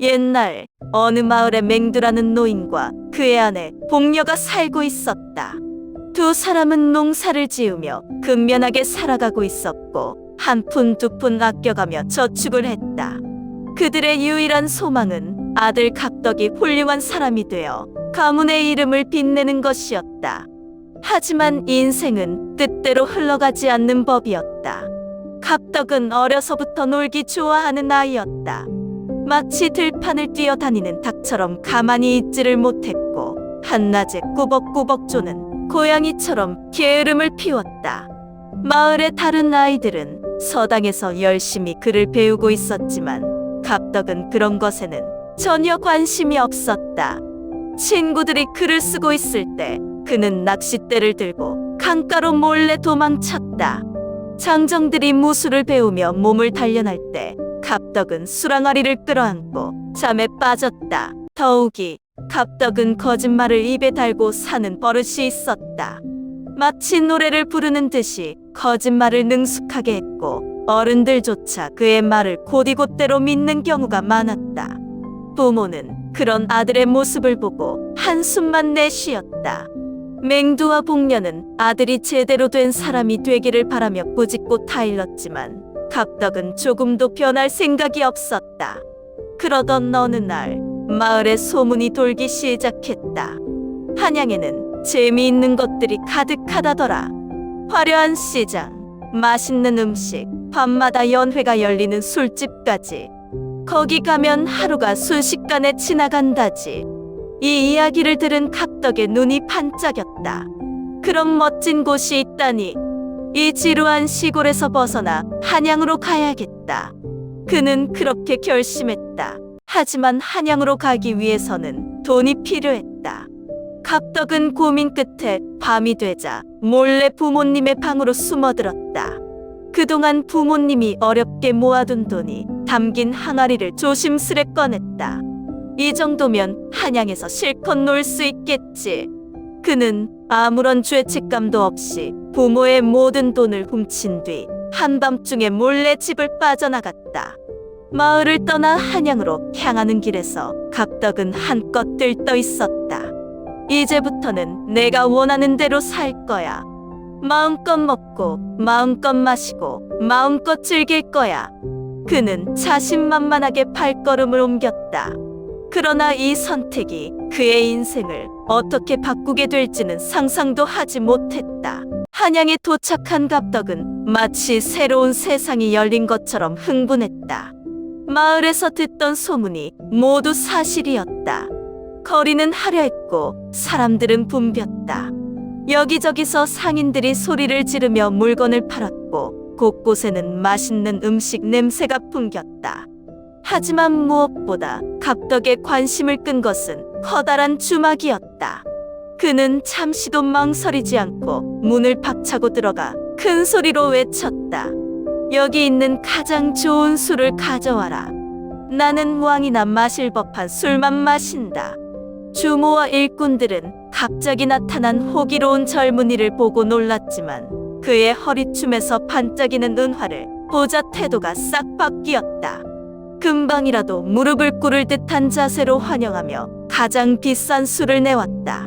옛날 어느 마을에 맹두라는 노인과 그의 아내 복녀가 살고 있었다. 두 사람은 농사를 지으며 근면하게 살아가고 있었고 한 푼 두 푼 아껴가며 저축을 했다. 그들의 유일한 소망은 아들 각덕이 훌륭한 사람이 되어 가문의 이름을 빛내는 것이었다. 하지만 인생은 뜻대로 흘러가지 않는 법이었다. 각덕은 어려서부터 놀기 좋아하는 아이였다. 마치 들판을 뛰어다니는 닭처럼 가만히 있지를 못했고 한낮에 꾸벅꾸벅 조는 고양이처럼 게으름을 피웠다. 마을의 다른 아이들은 서당에서 열심히 글을 배우고 있었지만 각덕은 그런 것에는 전혀 관심이 없었다. 친구들이 글을 쓰고 있을 때 그는 낚싯대를 들고 강가로 몰래 도망쳤다. 장정들이 무술을 배우며 몸을 단련할 때 각덕은 수랑아리를 끌어안고 잠에 빠졌다. 더욱이 각덕은 거짓말을 입에 달고 사는 버릇이 있었다. 마치 노래를 부르는 듯이 거짓말을 능숙하게 했고 어른들조차 그의 말을 곧이곧대로 믿는 경우가 많았다. 부모는 그런 아들의 모습을 보고 한숨만 내쉬었다. 맹두와 복녀는 아들이 제대로 된 사람이 되기를 바라며 꾸짖고 타일렀지만 각덕은 조금도 변할 생각이 없었다. 그러던 어느 날 마을에 소문이 돌기 시작했다. 한양에는 재미있는 것들이 가득하다더라. 화려한 시장, 맛있는 음식, 밤마다 연회가 열리는 술집까지. 거기 가면 하루가 순식간에 지나간다지. 이 이야기를 들은 각덕의 눈이 반짝였다. 그런 멋진 곳이 있다니. 이 지루한 시골에서 벗어나 한양으로 가야겠다. 그는 그렇게 결심했다. 하지만 한양으로 가기 위해서는 돈이 필요했다. 각덕은 고민 끝에 밤이 되자 몰래 부모님의 방으로 숨어들었다. 그동안 부모님이 어렵게 모아둔 돈이 담긴 항아리를 조심스레 꺼냈다. 이 정도면 한양에서 실컷 놀 수 있겠지. 그는 아무런 죄책감도 없이 부모의 모든 돈을 훔친 뒤 한밤중에 몰래 집을 빠져나갔다. 마을을 떠나 한양으로 향하는 길에서 각덕은 한껏 들떠 있었다. 이제부터는 내가 원하는 대로 살 거야. 마음껏 먹고 마음껏 마시고 마음껏 즐길 거야. 그는 자신만만하게 발걸음을 옮겼다. 그러나 이 선택이 그의 인생을 어떻게 바꾸게 될지는 상상도 하지 못했다. 한양에 도착한 각덕은 마치 새로운 세상이 열린 것처럼 흥분했다. 마을에서 듣던 소문이 모두 사실이었다. 거리는 화려했고 사람들은 붐볐다. 여기저기서 상인들이 소리를 지르며 물건을 팔았고 곳곳에는 맛있는 음식 냄새가 풍겼다. 하지만 무엇보다 각덕의 관심을 끈 것은 커다란 주막이었다. 그는 잠시도 망설이지 않고 문을 박차고 들어가 큰 소리로 외쳤다. 여기 있는 가장 좋은 술을 가져와라. 나는 왕이나 마실 법한 술만 마신다. 주모와 일꾼들은 갑자기 나타난 호기로운 젊은이를 보고 놀랐지만 그의 허리춤에서 반짝이는 은화를 보자 태도가 싹 바뀌었다. 금방이라도 무릎을 꿇을 듯한 자세로 환영하며 가장 비싼 술을 내왔다.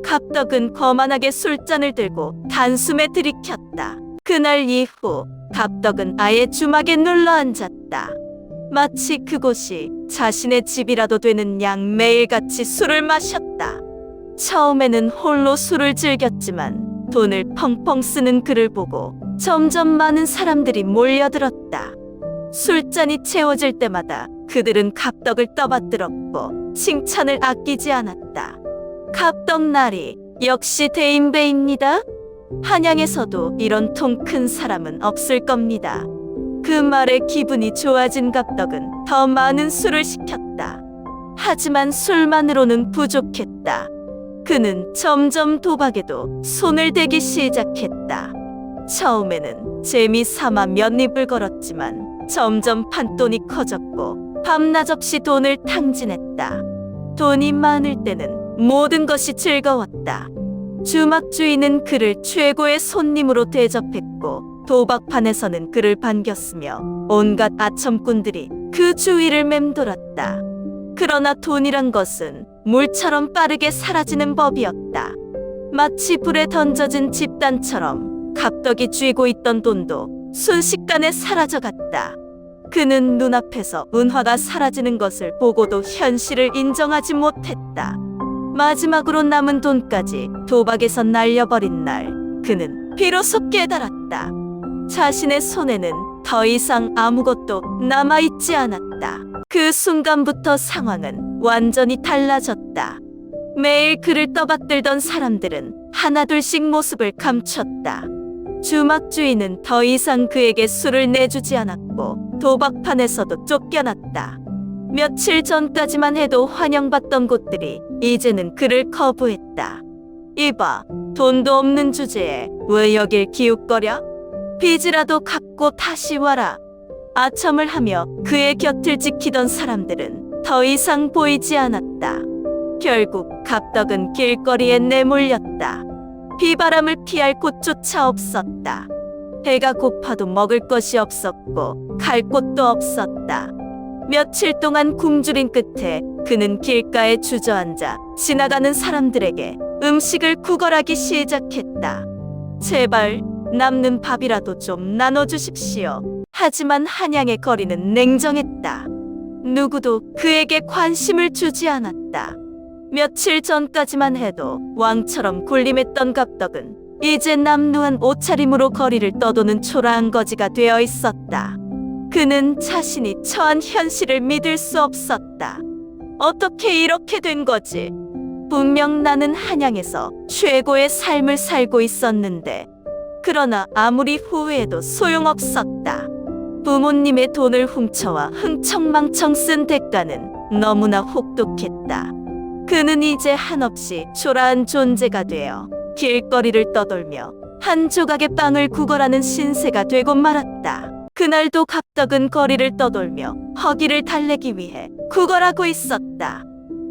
각덕은 거만하게 술잔을 들고 단숨에 들이켰다. 그날 이후 각덕은 아예 주막에 눌러앉았다. 마치 그곳이 자신의 집이라도 되는 양 매일같이 술을 마셨다. 처음에는 홀로 술을 즐겼지만 돈을 펑펑 쓰는 그를 보고 점점 많은 사람들이 몰려들었다. 술잔이 채워질 때마다 그들은 각덕을 떠받들었고 칭찬을 아끼지 않았다. 각덕나리 역시 대인배입니다. 한양에서도 이런 통 큰 사람은 없을 겁니다. 그 말에 기분이 좋아진 각덕은 더 많은 술을 시켰다. 하지만 술만으로는 부족했다. 그는 점점 도박에도 손을 대기 시작했다. 처음에는 재미삼아 몇 입을 걸었지만 점점 판돈이 커졌고 밤낮 없이 돈을 탕진했다. 돈이 많을 때는 모든 것이 즐거웠다. 주막 주인은 그를 최고의 손님으로 대접했고 도박판에서는 그를 반겼으며 온갖 아첨꾼들이 그 주위를 맴돌았다. 그러나 돈이란 것은 물처럼 빠르게 사라지는 법이었다. 마치 불에 던져진 집단처럼 갑덕이 쥐고 있던 돈도 순식간에 사라져갔다. 그는 눈앞에서 은화가 사라지는 것을 보고도 현실을 인정하지 못했다. 마지막으로 남은 돈까지 도박에서 날려버린 날, 그는 비로소 깨달았다. 자신의 손에는 더 이상 아무것도 남아있지 않았다. 그 순간부터 상황은 완전히 달라졌다. 매일 그를 떠받들던 사람들은 하나둘씩 모습을 감췄다. 주막주인은 더 이상 그에게 술을 내주지 않았고 도박판에서도 쫓겨났다. 며칠 전까지만 해도 환영받던 곳들이 이제는 그를 거부했다. 이봐, 돈도 없는 주제에 왜 여길 기웃거려? 빚이라도 갚고 다시 와라. 아첨을 하며 그의 곁을 지키던 사람들은 더 이상 보이지 않았다. 결국 갑덕은 길거리에 내몰렸다. 비바람을 피할 곳조차 없었다. 배가 고파도 먹을 것이 없었고 갈 곳도 없었다. 며칠 동안 굶주린 끝에 그는 길가에 주저앉아 지나가는 사람들에게 음식을 구걸하기 시작했다. 제발 남는 밥이라도 좀 나눠주십시오. 하지만 한양의 거리는 냉정했다. 누구도 그에게 관심을 주지 않았다. 며칠 전까지만 해도 왕처럼 군림했던 갑덕은 이제 남루한 옷차림으로 거리를 떠도는 초라한 거지가 되어 있었다. 그는 자신이 처한 현실을 믿을 수 없었다. 어떻게 이렇게 된 거지? 분명 나는 한양에서 최고의 삶을 살고 있었는데, 그러나 아무리 후회해도 소용없었다. 부모님의 돈을 훔쳐와 흥청망청 쓴 대가는 너무나 혹독했다. 그는 이제 한없이 초라한 존재가 되어 길거리를 떠돌며 한 조각의 빵을 구걸하는 신세가 되고 말았다. 그날도 갑덕은 거리를 떠돌며 허기를 달래기 위해 구걸하고 있었다.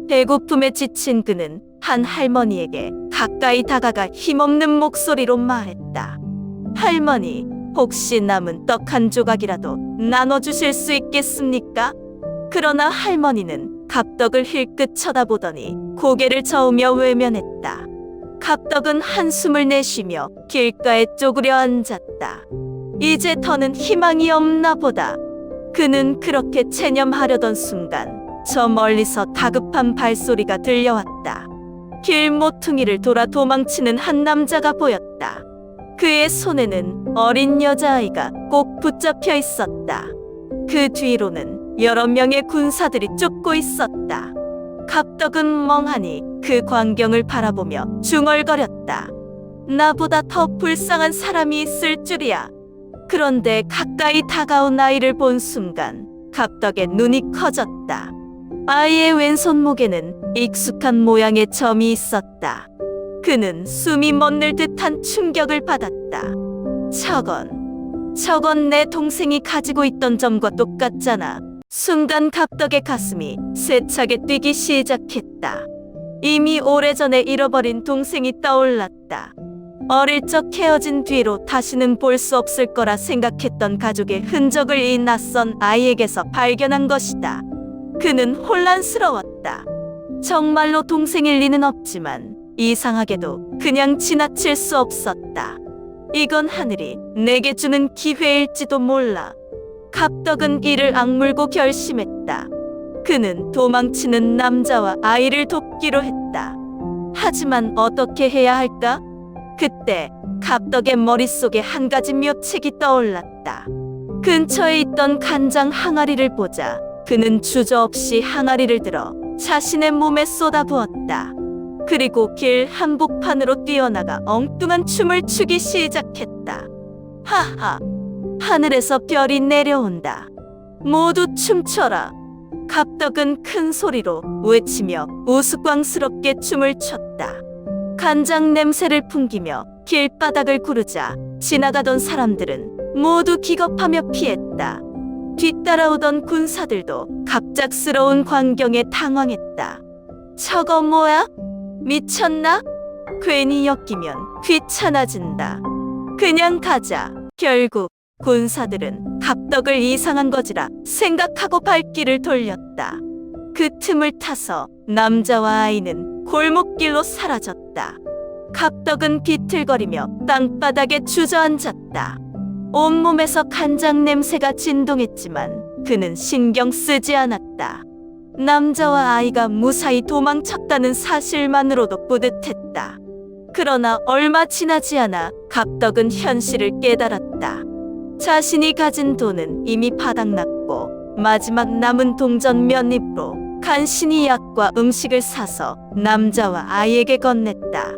배고픔에 지친 그는 한 할머니에게 가까이 다가가 힘없는 목소리로 말했다. 할머니, 혹시 남은 떡 한 조각이라도 나눠주실 수 있겠습니까? 그러나 할머니는 갑덕을 힐끗 쳐다보더니 고개를 저으며 외면했다. 갑덕은 한숨을 내쉬며 길가에 쪼그려 앉았다. 이제 더는 희망이 없나 보다. 그는 그렇게 체념하려던 순간 저 멀리서 다급한 발소리가 들려왔다. 길 모퉁이를 돌아 도망치는 한 남자가 보였다. 그의 손에는 어린 여자아이가 꼭 붙잡혀 있었다. 그 뒤로는 여러 명의 군사들이 쫓고 있었다. 갑덕은 멍하니 그 광경을 바라보며 중얼거렸다. 나보다 더 불쌍한 사람이 있을 줄이야. 그런데 가까이 다가온 아이를 본 순간 갑덕의 눈이 커졌다. 아이의 왼손목에는 익숙한 모양의 점이 있었다. 그는 숨이 멎는 듯한 충격을 받았다. 저건 내 동생이 가지고 있던 점과 똑같잖아. 순간 갑덕의 가슴이 세차게 뛰기 시작했다. 이미 오래전에 잃어버린 동생이 떠올랐다. 어릴 적 헤어진 뒤로 다시는 볼 수 없을 거라 생각했던 가족의 흔적을 이 낯선 아이에게서 발견한 것이다. 그는 혼란스러웠다. 정말로 동생일 리는 없지만 이상하게도 그냥 지나칠 수 없었다. 이건 하늘이 내게 주는 기회일지도 몰라. 갑덕은 이를 악물고 결심했다. 그는 도망치는 남자와 아이를 돕기로 했다. 하지만 어떻게 해야 할까? 그때 갑덕의 머릿속에 한 가지 묘책이 떠올랐다. 근처에 있던 간장 항아리를 보자 그는 주저없이 항아리를 들어 자신의 몸에 쏟아부었다. 그리고 길 한복판으로 뛰어나가 엉뚱한 춤을 추기 시작했다. 하하! 하늘에서 별이 내려온다. 모두 춤춰라. 갑덕은 큰 소리로 외치며 우스꽝스럽게 춤을 췄다. 간장 냄새를 풍기며 길바닥을 구르자 지나가던 사람들은 모두 기겁하며 피했다. 뒤따라오던 군사들도 갑작스러운 광경에 당황했다. 저거 뭐야? 미쳤나? 괜히 엮이면 귀찮아진다. 그냥 가자. 결국 군사들은 갑덕을 이상한 거지라 생각하고 발길을 돌렸다. 그 틈을 타서 남자와 아이는 골목길로 사라졌다. 갑덕은 비틀거리며 땅바닥에 주저앉았다. 온몸에서 간장 냄새가 진동했지만 그는 신경 쓰지 않았다. 남자와 아이가 무사히 도망쳤다는 사실만으로도 뿌듯했다. 그러나 얼마 지나지 않아 갑덕은 현실을 깨달았다. 자신이 가진 돈은 이미 바닥났고 마지막 남은 동전 몇 입으로 간신히 약과 음식을 사서 남자와 아이에게 건넸다.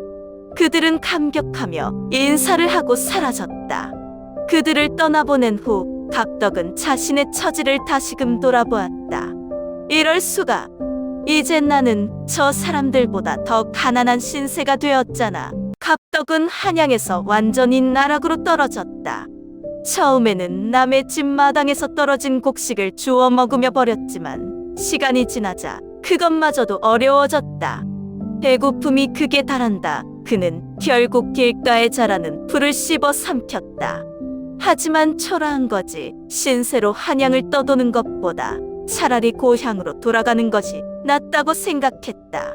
그들은 감격하며 인사를 하고 사라졌다. 그들을 떠나보낸 후 갑덕은 자신의 처지를 다시금 돌아보았다. 이럴 수가. 이제 나는 저 사람들보다 더 가난한 신세가 되었잖아. 갑덕은 한양에서 완전히 나락으로 떨어졌다. 처음에는 남의 집 마당에서 떨어진 곡식을 주워 먹으며 버렸지만 시간이 지나자 그것마저도 어려워졌다. 배고픔이 극에 달한다. 그는 결국 길가에 자라는 풀을 씹어 삼켰다. 하지만 초라한 거지. 신세로 한양을 떠도는 것보다 차라리 고향으로 돌아가는 것이 낫다고 생각했다.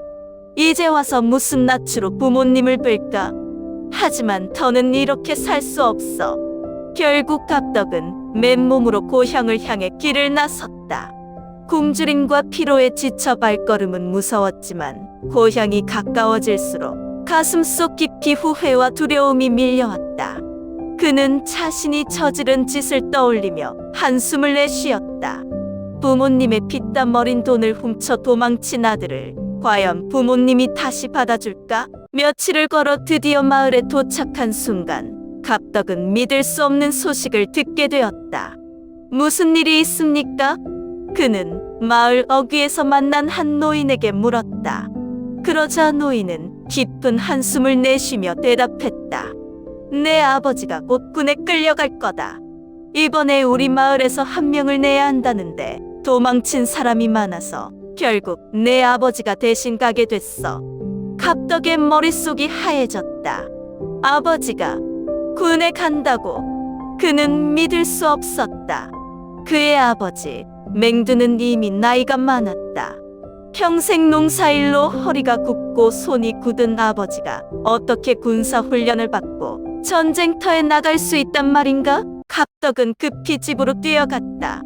이제 와서 무슨 낯으로 부모님을 뵐까? 하지만 더는 이렇게 살 수 없어. 결국 갑덕은 맨몸으로 고향을 향해 길을 나섰다. 굶주림과 피로에 지쳐 발걸음은 무서웠지만 고향이 가까워질수록 가슴속 깊이 후회와 두려움이 밀려왔다. 그는 자신이 저지른 짓을 떠올리며 한숨을 내쉬었다. 부모님의 피땀 어린 돈을 훔쳐 도망친 아들을 과연 부모님이 다시 받아줄까? 며칠을 걸어 드디어 마을에 도착한 순간 갑덕은 믿을 수 없는 소식을 듣게 되었다. 무슨 일이 있습니까? 그는 마을 어귀에서 만난 한 노인에게 물었다. 그러자 노인은 깊은 한숨을 내쉬며 대답했다. 내 아버지가 곧 군에 끌려갈 거다. 이번에 우리 마을에서 한 명을 내야 한다는데 도망친 사람이 많아서 결국 내 아버지가 대신 가게 됐어. 갑덕의 머릿속이 하얘졌다. 아버지가 군에 간다고. 그는 믿을 수 없었다. 그의 아버지 맹두는 이미 나이가 많았다. 평생 농사일로 허리가 굽고 손이 굳은 아버지가 어떻게 군사훈련을 받고 전쟁터에 나갈 수 있단 말인가? 갑덕은 급히 집으로 뛰어갔다.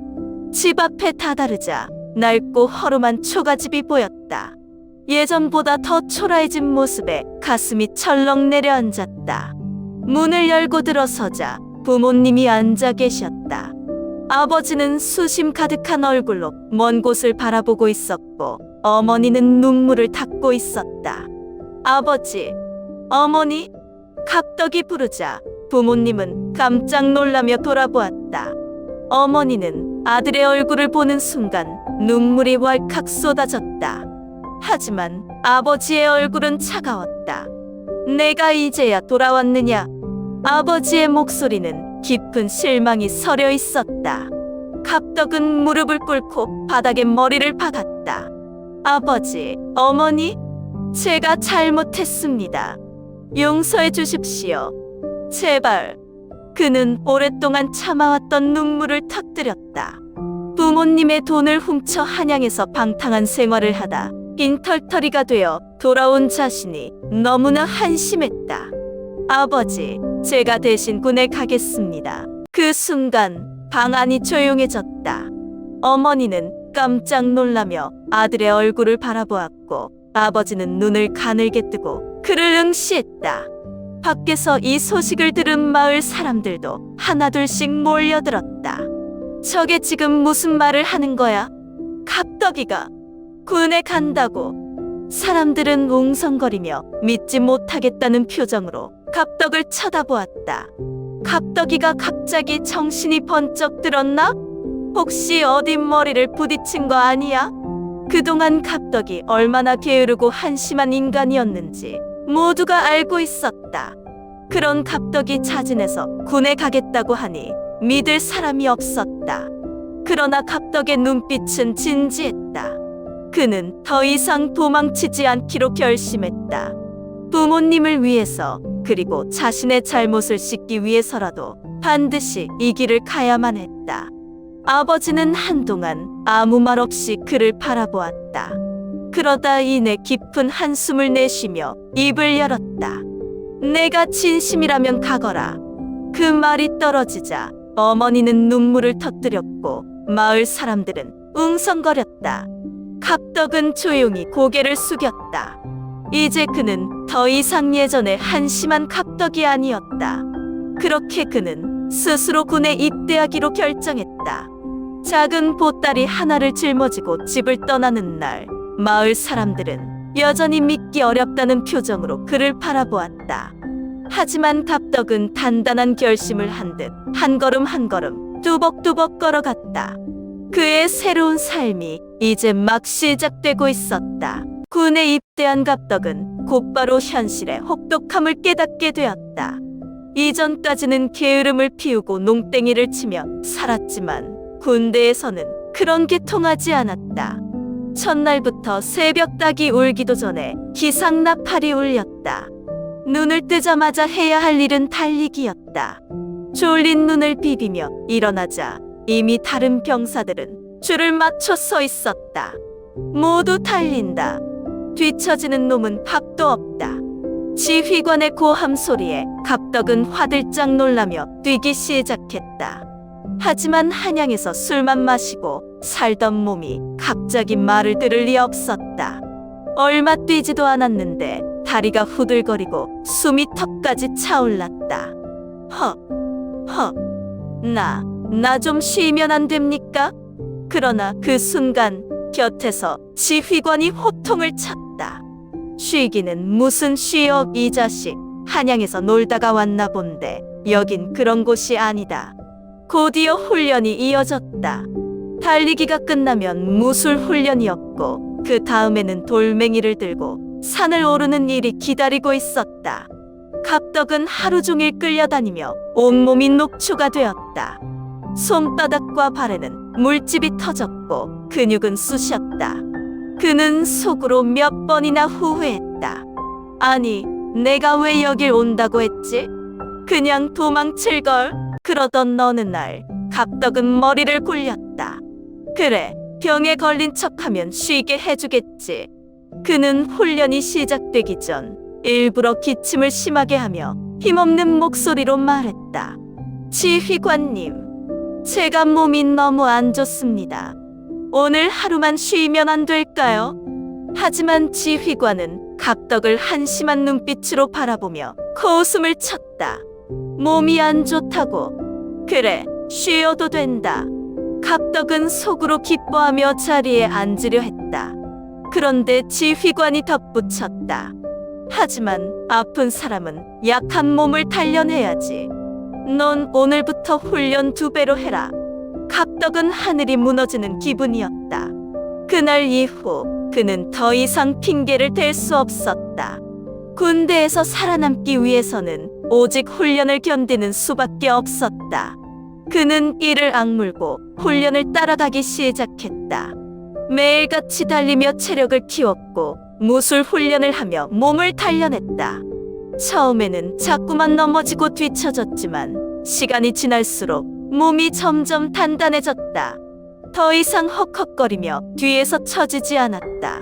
집 앞에 다다르자 낡고 허름한 초가집이 보였다. 예전보다 더 초라해진 모습에 가슴이 철렁 내려앉았다. 문을 열고 들어서자 부모님이 앉아 계셨다. 아버지는 수심 가득한 얼굴로 먼 곳을 바라보고 있었고 어머니는 눈물을 닦고 있었다. 아버지, 어머니? 갑덕이 부르자 부모님은 깜짝 놀라며 돌아보았다. 어머니는 아들의 얼굴을 보는 순간 눈물이 왈칵 쏟아졌다. 하지만 아버지의 얼굴은 차가웠다. 내가 이제야 돌아왔느냐? 아버지의 목소리는 깊은 실망이 서려 있었다. 갑덕은 무릎을 꿇고 바닥에 머리를 박았다. 아버지, 어머니, 제가 잘못했습니다. 용서해 주십시오. 제발. 그는 오랫동안 참아왔던 눈물을 터뜨렸다. 부모님의 돈을 훔쳐 한양에서 방탕한 생활을 하다 빈털터리가 되어 돌아온 자신이 너무나 한심했다. 아버지, 제가 대신 군에 가겠습니다. 그 순간 방 안이 조용해졌다. 어머니는 깜짝 놀라며 아들의 얼굴을 바라보았고 아버지는 눈을 가늘게 뜨고 그를 응시했다. 밖에서 이 소식을 들은 마을 사람들도 하나둘씩 몰려들었다. 저게 지금 무슨 말을 하는 거야? 갑덕이가 군에 간다고. 사람들은 웅성거리며 믿지 못하겠다는 표정으로 갑덕을 쳐다보았다. 갑덕이가 갑자기 정신이 번쩍 들었나? 혹시 어디 머리를 부딪힌 거 아니야? 그동안 갑덕이 얼마나 게으르고 한심한 인간이었는지 모두가 알고 있었다. 그런 갑덕이 자진해서 군에 가겠다고 하니 믿을 사람이 없었다. 그러나 갑덕의 눈빛은 진지했다. 그는 더 이상 도망치지 않기로 결심했다. 부모님을 위해서 그리고 자신의 잘못을 씻기 위해서라도 반드시 이 길을 가야만 했다. 아버지는 한동안 아무 말 없이 그를 바라보았다. 그러다 이내 깊은 한숨을 내쉬며 입을 열었다. 내가 진심이라면 가거라. 그 말이 떨어지자 어머니는 눈물을 터뜨렸고 마을 사람들은 웅성거렸다. 갑덕은 조용히 고개를 숙였다. 이제 그는 더 이상 예전의 한심한 갑덕이 아니었다. 그렇게 그는 스스로 군에 입대하기로 결정했다. 작은 보따리 하나를 짊어지고 집을 떠나는 날, 마을 사람들은 여전히 믿기 어렵다는 표정으로 그를 바라보았다. 하지만 갑덕은 단단한 결심을 한 듯 한 걸음 한 걸음 뚜벅뚜벅 걸어갔다. 그의 새로운 삶이 이제 막 시작되고 있었다. 군에 입대한 갑덕은 곧바로 현실의 혹독함을 깨닫게 되었다. 이전까지는 게으름을 피우고 농땡이를 치며 살았지만 군대에서는 그런 게 통하지 않았다. 첫날부터 새벽 닭이 울기도 전에 기상나팔이 울렸다. 눈을 뜨자마자 해야 할 일은 달리기였다. 졸린 눈을 비비며 일어나자 이미 다른 병사들은 줄을 맞춰 서 있었다. 모두 달린다. 뒤처지는 놈은 밥도 없다. 지휘관의 고함 소리에 갑덕은 화들짝 놀라며 뛰기 시작했다. 하지만 한양에서 술만 마시고 살던 몸이 갑자기 말을 들을 리 없었다. 얼마 뛰지도 않았는데 다리가 후들거리고 숨이 턱까지 차올랐다. 나 좀 쉬면 안 됩니까? 그러나 그 순간 곁에서 지휘관이 호통을 쳤다. 쉬기는 무슨 쉬어 이 자식. 한양에서 놀다가 왔나 본데 여긴 그런 곳이 아니다. 곧이어 훈련이 이어졌다. 달리기가 끝나면 무술 훈련이었고 그 다음에는 돌멩이를 들고 산을 오르는 일이 기다리고 있었다. 갑덕은 하루 종일 끌려다니며 온몸이 녹초가 되었다. 손바닥과 발에는 물집이 터졌고 근육은 쑤셨다. 그는 속으로 몇 번이나 후회했다. 아니, 내가 왜 여길 온다고 했지? 그냥 도망칠걸. 그러던 어느 날 갑덕은 머리를 굴렸다. 그래, 병에 걸린 척하면 쉬게 해주겠지. 그는 훈련이 시작되기 전 일부러 기침을 심하게 하며 힘없는 목소리로 말했다. 지휘관님, 제가 몸이 너무 안 좋습니다. 오늘 하루만 쉬면 안 될까요? 하지만 지휘관은 갑덕을 한심한 눈빛으로 바라보며 코웃음을 쳤다. 몸이 안 좋다고? 그래, 쉬어도 된다. 갑덕은 속으로 기뻐하며 자리에 앉으려 했다. 그런데 지휘관이 덧붙였다. 하지만 아픈 사람은 약한 몸을 단련해야지. 넌 오늘부터 훈련 2배로 해라. 갑덕은 하늘이 무너지는 기분이었다. 그날 이후 그는 더 이상 핑계를 댈 수 없었다. 군대에서 살아남기 위해서는 오직 훈련을 견디는 수밖에 없었다. 그는 이를 악물고 훈련을 따라가기 시작했다. 매일같이 달리며 체력을 키웠고 무술 훈련을 하며 몸을 단련했다. 처음에는 자꾸만 넘어지고 뒤처졌지만 시간이 지날수록 몸이 점점 단단해졌다. 더 이상 헉헉거리며 뒤에서 처지지 않았다.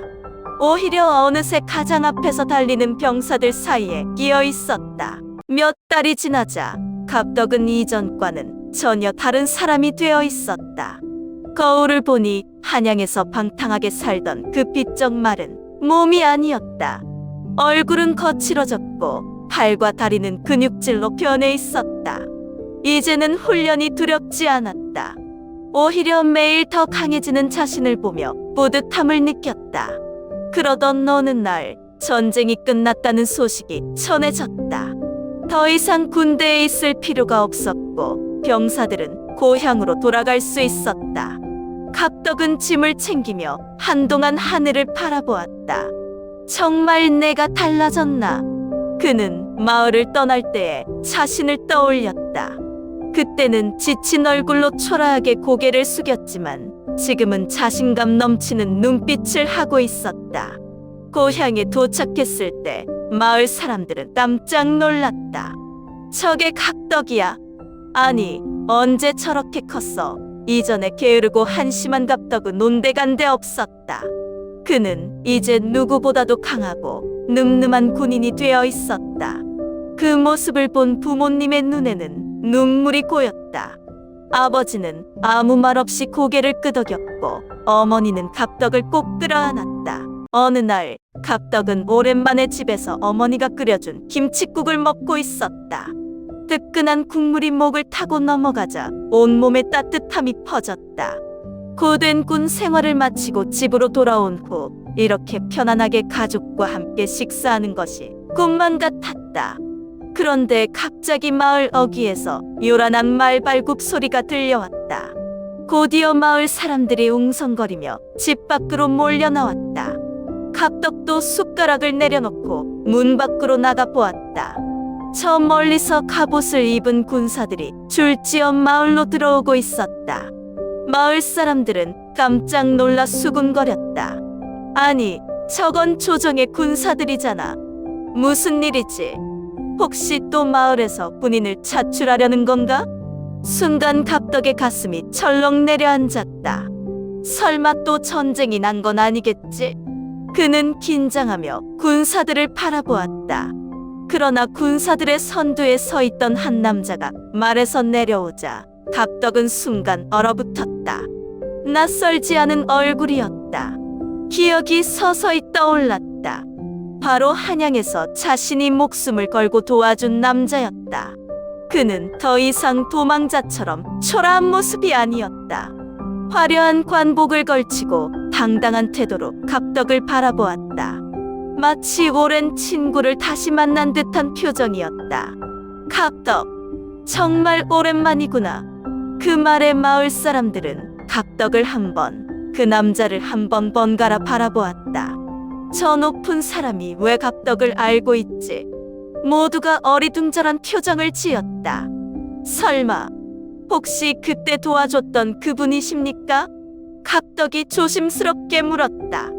오히려 어느새 가장 앞에서 달리는 병사들 사이에 끼어 있었다. 몇 달이 지나자 갑덕은 이전과는 전혀 다른 사람이 되어 있었다. 거울을 보니 한양에서 방탕하게 살던 그 비쩍 마른 몸이 아니었다. 얼굴은 거칠어졌고 팔과 다리는 근육질로 변해 있었다. 이제는 훈련이 두렵지 않았다. 오히려 매일 더 강해지는 자신을 보며 뿌듯함을 느꼈다. 그러던 어느 날 전쟁이 끝났다는 소식이 전해졌다. 더 이상 군대에 있을 필요가 없었고 병사들은 고향으로 돌아갈 수 있었다. 갑덕은 짐을 챙기며 한동안 하늘을 바라보았다. 정말 내가 달라졌나? 그는 마을을 떠날 때에 자신을 떠올렸다. 그때는 지친 얼굴로 초라하게 고개를 숙였지만 지금은 자신감 넘치는 눈빛을 하고 있었다. 고향에 도착했을 때 마을 사람들은 깜짝 놀랐다. 저게 갑덕이야. 아니, 언제 저렇게 컸어? 이전에 게으르고 한심한 갑덕은 온데간데 없었다. 그는 이제 누구보다도 강하고 늠름한 군인이 되어 있었다. 그 모습을 본 부모님의 눈에는 눈물이 고였다. 아버지는 아무 말 없이 고개를 끄덕였고 어머니는 갑덕을 꼭 끌어안았다. 어느 날 갑덕은 오랜만에 집에서 어머니가 끓여준 김칫국을 먹고 있었다. 뜨끈한 국물이 목을 타고 넘어가자 온몸에 따뜻함이 퍼졌다. 고된 군 생활을 마치고 집으로 돌아온 후 이렇게 편안하게 가족과 함께 식사하는 것이 꿈만 같았다. 그런데 갑자기 마을 어귀에서 요란한 말발굽 소리가 들려왔다. 곧이어 마을 사람들이 웅성거리며 집 밖으로 몰려 나왔다. 갑덕도 숟가락을 내려놓고 문 밖으로 나가 보았다. 저 멀리서 갑옷을 입은 군사들이 줄지어 마을로 들어오고 있었다. 마을 사람들은 깜짝 놀라 수군거렸다. 아니, 저건 조정의 군사들이잖아. 무슨 일이지? 혹시 또 마을에서 군인을 차출하려는 건가? 순간 갑덕의 가슴이 철렁 내려앉았다. 설마 또 전쟁이 난 건 아니겠지? 그는 긴장하며 군사들을 바라보았다. 그러나 군사들의 선두에 서 있던 한 남자가 말에서 내려오자 갑덕은 순간 얼어붙었다. 낯설지 않은 얼굴이었다. 기억이 서서히 떠올랐다. 바로 한양에서 자신이 목숨을 걸고 도와준 남자였다. 그는 더 이상 도망자처럼 초라한 모습이 아니었다. 화려한 관복을 걸치고 당당한 태도로 갑덕을 바라보았다. 마치 오랜 친구를 다시 만난 듯한 표정이었다. 갑덕, 정말 오랜만이구나. 그 말에 마을 사람들은 갑덕을 그 남자를 한 번 번갈아 바라보았다. 저 높은 사람이 왜 갑덕을 알고 있지? 모두가 어리둥절한 표정을 지었다. 설마 혹시 그때 도와줬던 그분이십니까? 갑덕이 조심스럽게 물었다.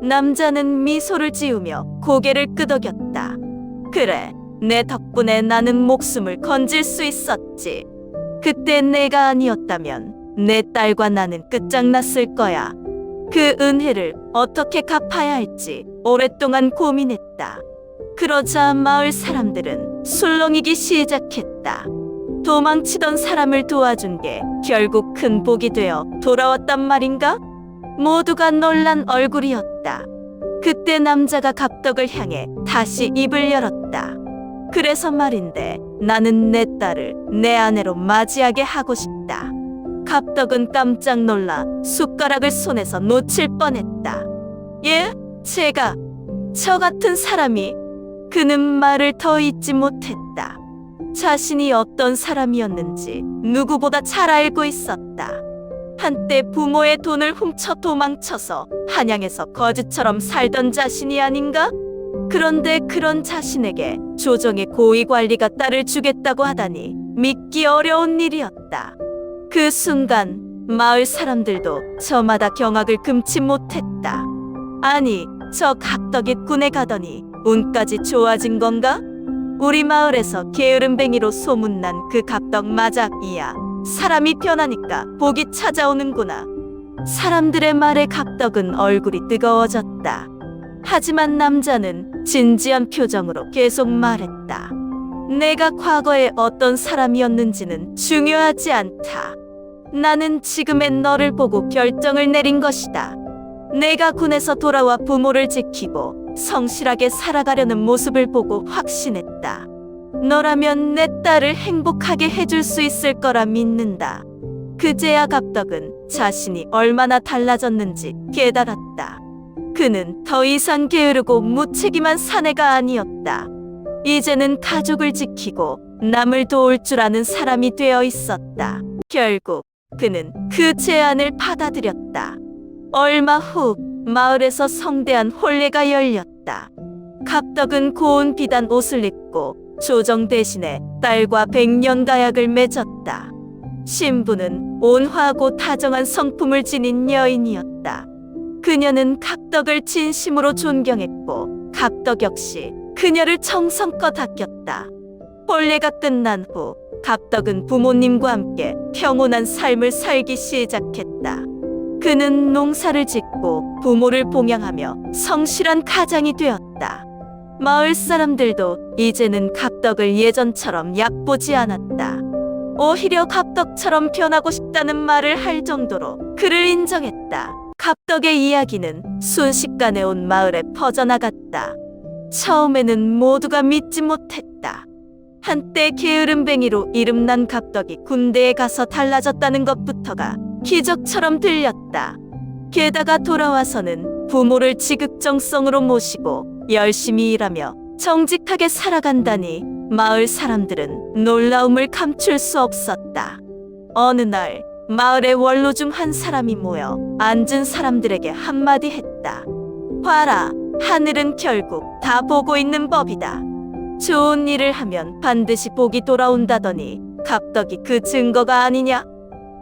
남자는 미소를 지으며 고개를 끄덕였다. 그래, 내 덕분에 나는 목숨을 건질 수 있었지. 그때 내가 아니었다면 내 딸과 나는 끝장났을 거야. 그 은혜를 어떻게 갚아야 할지 오랫동안 고민했다. 그러자 마을 사람들은 술렁이기 시작했다. 도망치던 사람을 도와준 게 결국 큰 복이 되어 돌아왔단 말인가? 모두가 놀란 얼굴이었다. 그때 남자가 갑덕을 향해 다시 입을 열었다. 그래서 말인데 나는 내 딸을 내 아내로 맞이하게 하고 싶다. 갑덕은 깜짝 놀라 숟가락을 손에서 놓칠 뻔했다. 예? 제가? 저 같은 사람이? 그는 말을 더 잇지 못했다. 자신이 어떤 사람이었는지 누구보다 잘 알고 있었다. 한때 부모의 돈을 훔쳐 도망쳐서 한양에서 거지처럼 살던 자신이 아닌가? 그런데 그런 자신에게 조정의 고위관리가 딸을 주겠다고 하다니 믿기 어려운 일이었다. 그 순간 마을 사람들도 저마다 경악을 금치 못했다. 아니, 저 갑덕이 군에 가더니 운까지 좋아진 건가? 우리 마을에서 게으름뱅이로 소문난 그 갑덕 맞아. 이야, 사람이 변하니까 복이 찾아오는구나. 사람들의 말에 갑덕은 얼굴이 뜨거워졌다. 하지만 남자는 진지한 표정으로 계속 말했다. 내가 과거에 어떤 사람이었는지는 중요하지 않다. 나는 지금의 너를 보고 결정을 내린 것이다. 내가 군에서 돌아와 부모를 지키고 성실하게 살아가려는 모습을 보고 확신했다. 너라면 내 딸을 행복하게 해줄 수 있을 거라 믿는다. 그제야 갑덕은 자신이 얼마나 달라졌는지 깨달았다. 그는 더 이상 게으르고 무책임한 사내가 아니었다. 이제는 가족을 지키고 남을 도울 줄 아는 사람이 되어 있었다. 결국 그는 그 제안을 받아들였다. 얼마 후 마을에서 성대한 혼례가 열렸다. 갑덕은 고운 비단 옷을 입고 조정 대신에 딸과 백년가약을 맺었다. 신부는 온화하고 다정한 성품을 지닌 여인이었다. 그녀는 갑덕을 진심으로 존경했고 갑덕 역시 그녀를 정성껏 아꼈다. 혼례가 끝난 후 갑덕은 부모님과 함께 평온한 삶을 살기 시작했다. 그는 농사를 짓고 부모를 봉양하며 성실한 가장이 되었다. 마을 사람들도 이제는 갑덕을 예전처럼 얕보지 않았다. 오히려 갑덕처럼 변하고 싶다는 말을 할 정도로 그를 인정했다. 갑덕의 이야기는 순식간에 온 마을에 퍼져나갔다. 처음에는 모두가 믿지 못했다. 한때 게으름뱅이로 이름난 갑덕이 군대에 가서 달라졌다는 것부터가 기적처럼 들렸다. 게다가 돌아와서는 부모를 지극정성으로 모시고 열심히 일하며 정직하게 살아간다니 마을 사람들은 놀라움을 감출 수 없었다. 어느 날 마을의 원로 중 한 사람이 모여 앉은 사람들에게 한마디 했다. 봐라, 하늘은 결국 다 보고 있는 법이다. 좋은 일을 하면 반드시 복이 돌아온다더니 갑덕이 그 증거가 아니냐?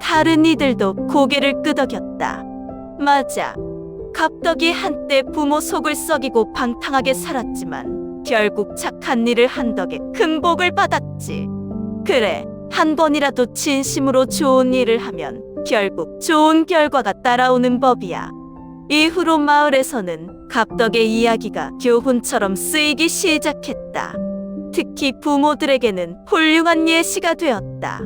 다른 이들도 고개를 끄덕였다. 맞아. 갑덕이 한때 부모 속을 썩이고 방탕하게 살았지만 결국 착한 일을 한 덕에 큰 복을 받았지. 그래, 한 번이라도 진심으로 좋은 일을 하면 결국 좋은 결과가 따라오는 법이야. 이후로 마을에서는 갑덕의 이야기가 교훈처럼 쓰이기 시작했다. 특히 부모들에게는 훌륭한 예시가 되었다.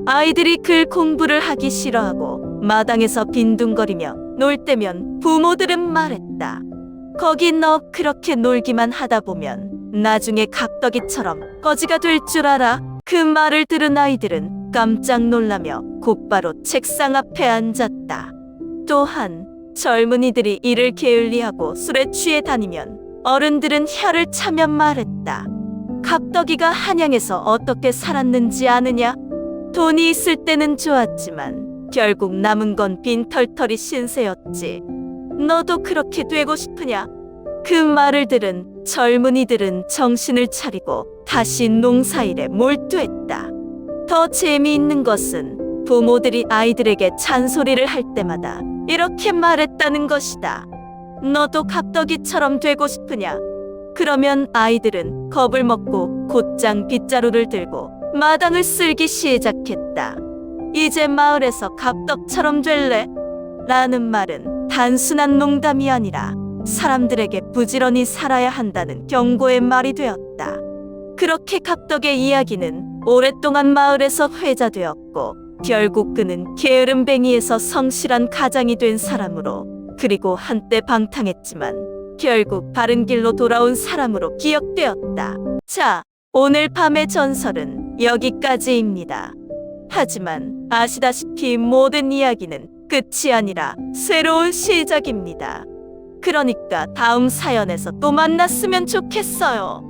아이들이 글 공부를 하기 싫어하고 마당에서 빈둥거리며 놀 때면 부모들은 말했다. 거기 너 그렇게 놀기만 하다 보면 나중에 갑덕이처럼 거지가 될 줄 알아? 그 말을 들은 아이들은 깜짝 놀라며 곧바로 책상 앞에 앉았다. 또한 젊은이들이 이를 게을리하고 술에 취해 다니면 어른들은 혀를 차며 말했다. 갑덕이가 한양에서 어떻게 살았는지 아느냐? 돈이 있을 때는 좋았지만 결국 남은 건 빈털터리 신세였지. 너도 그렇게 되고 싶으냐? 그 말을 들은 젊은이들은 정신을 차리고 다시 농사일에 몰두했다. 더 재미있는 것은 부모들이 아이들에게 잔소리를 할 때마다 이렇게 말했다는 것이다. 너도 갑덕이처럼 되고 싶으냐? 그러면 아이들은 겁을 먹고 곧장 빗자루를 들고 마당을 쓸기 시작했다. 이제 마을에서 갑덕처럼 될래? 라는 말은 단순한 농담이 아니라 사람들에게 부지런히 살아야 한다는 경고의 말이 되었다. 그렇게 갑덕의 이야기는 오랫동안 마을에서 회자되었고 결국 그는 게으름뱅이에서 성실한 가장이 된 사람으로, 그리고 한때 방탕했지만 결국 바른 길로 돌아온 사람으로 기억되었다. 자, 오늘 밤의 전설은 여기까지입니다. 하지만 아시다시피 모든 이야기는 끝이 아니라 새로운 시작입니다. 그러니까 다음 사연에서 또 만났으면 좋겠어요.